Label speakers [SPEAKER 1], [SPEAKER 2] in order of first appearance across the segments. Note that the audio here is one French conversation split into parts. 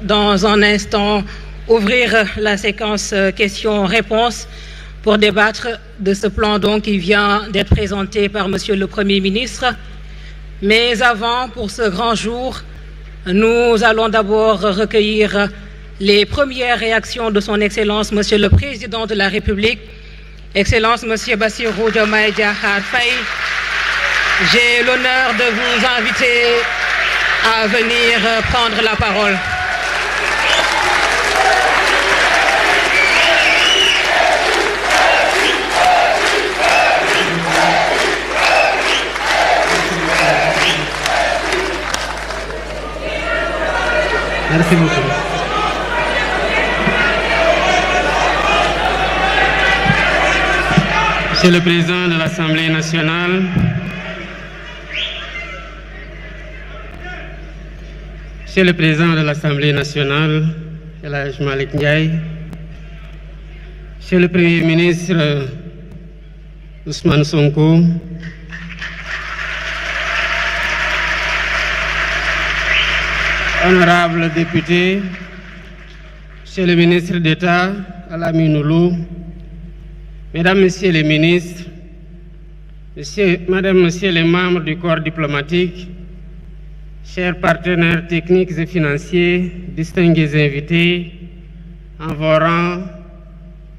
[SPEAKER 1] Dans un instant, ouvrir la séquence questions-réponses pour débattre de ce plan donc, qui vient d'être présenté par Monsieur le Premier ministre. Mais avant, pour ce grand jour, nous allons d'abord recueillir les premières réactions de son Excellence, Monsieur le Président de la République, Excellence Monsieur Bassirou Diomaye Diakhar Faye. J'ai l'honneur de vous inviter à venir prendre la parole.
[SPEAKER 2] Merci beaucoup. Monsieur le Président de l'Assemblée nationale, Monsieur le Président de l'Assemblée nationale, El Hadj Malick Ndiaye, Monsieur le Premier ministre Ousmane Sonko, honorables députés, Monsieur le ministre d'État Al-Amine Lô, Mesdames, Messieurs les ministres, Madame, Messieurs les membres du corps diplomatique, chers partenaires techniques et financiers, distingués invités, en vos rangs,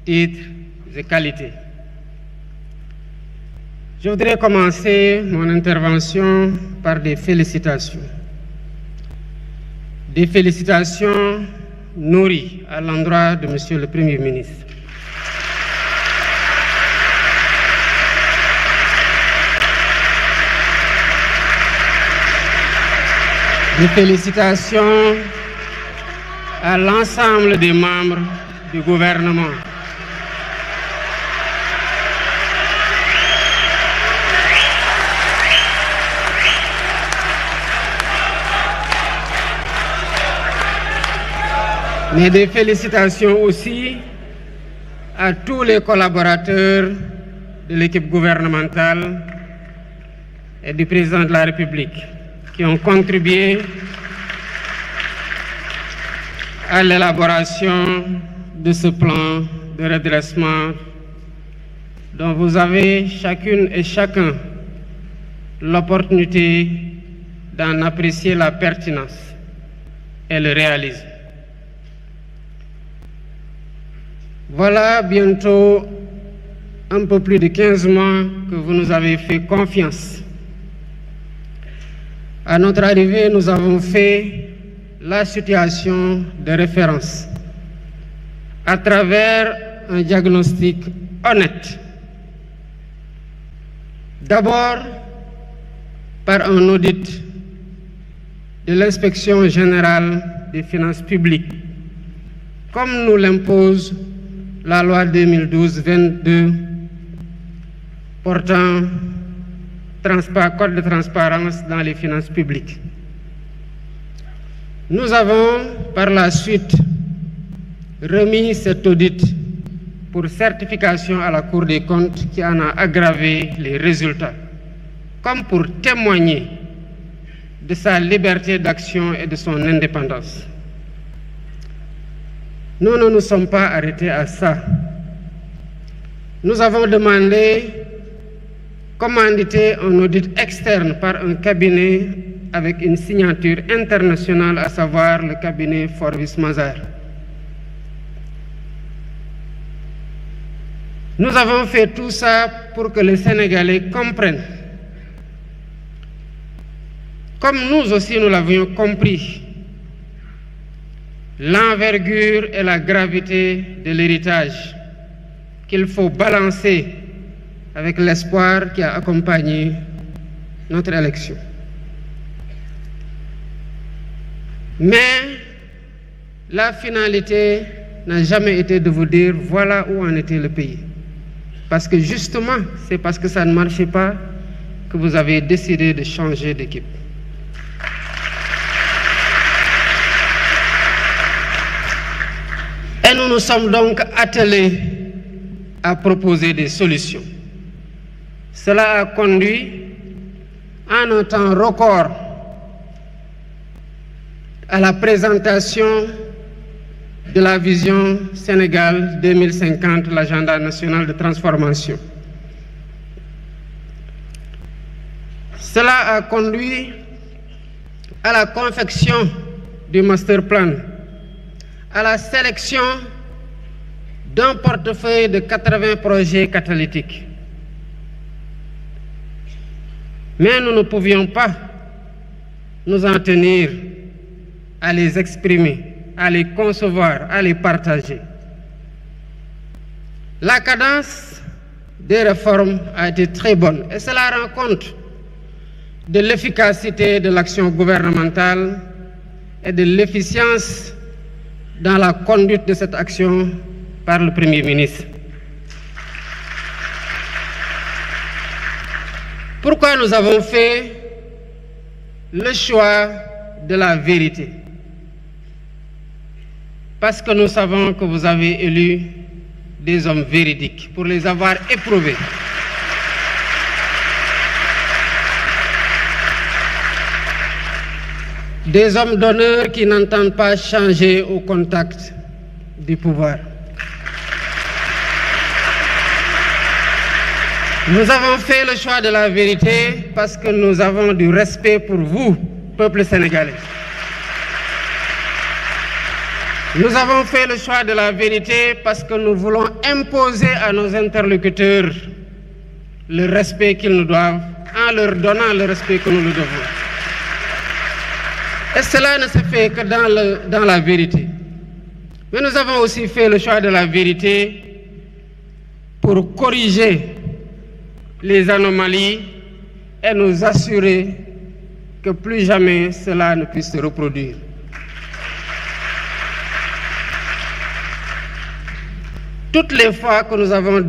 [SPEAKER 2] titres et qualités. Je voudrais commencer mon intervention par des félicitations. Des félicitations nourries à l'endroit de Monsieur le Premier ministre. Des félicitations à l'ensemble des membres du gouvernement. Mais des félicitations aussi à tous les collaborateurs de l'équipe gouvernementale et du président de la République qui ont contribué à l'élaboration de ce plan de redressement dont vous avez chacune et chacun l'opportunité d'en apprécier la pertinence et le réalisme. Voilà bientôt un peu plus de 15 mois que vous nous avez fait confiance. À notre arrivée, nous avons fait la situation de référence à travers un diagnostic honnête. D'abord, par un audit de l'Inspection générale des finances publiques, comme nous l'impose la loi 2012-22 portant code de transparence dans les finances publiques. Nous avons par la suite remis cet audit pour certification à la Cour des comptes qui en a aggravé les résultats, comme pour témoigner de sa liberté d'action et de son indépendance. Nous ne nous sommes pas arrêtés à ça. Nous avons commandité un audit externe par un cabinet avec une signature internationale, à savoir le cabinet Forbis Mazars. Nous avons fait tout ça pour que les Sénégalais comprennent, comme nous aussi nous l'avions compris, l'envergure et la gravité de l'héritage qu'il faut balancer avec l'espoir qui a accompagné notre élection. Mais la finalité n'a jamais été de vous dire voilà où en était le pays. Parce que justement, c'est parce que ça ne marchait pas que vous avez décidé de changer d'équipe. Et nous nous sommes donc attelés à proposer des solutions. Cela a conduit en un temps record à la présentation de la vision Sénégal 2050, l'agenda national de transformation. Cela a conduit à la confection du master plan, à la sélection d'un portefeuille de 80 projets catalytiques. Mais nous ne pouvions pas nous en tenir à les exprimer, à les concevoir, à les partager. La cadence des réformes a été très bonne et cela rend compte de l'efficacité de l'action gouvernementale et de l'efficience dans la conduite de cette action par le Premier ministre. Pourquoi nous avons fait le choix de la vérité? Parce que nous savons que vous avez élu des hommes véridiques pour les avoir éprouvés. Des hommes d'honneur qui n'entendent pas changer au contact du pouvoir. Nous avons fait le choix de la vérité parce que nous avons du respect pour vous, peuple sénégalais. Nous avons fait le choix de la vérité parce que nous voulons imposer à nos interlocuteurs le respect qu'ils nous doivent en leur donnant le respect que nous nous devons. Et cela ne se fait que dans la vérité. Mais nous avons aussi fait le choix de la vérité pour corriger les anomalies et nous assurer que plus jamais cela ne puisse se reproduire. Toutes les fois que nous avons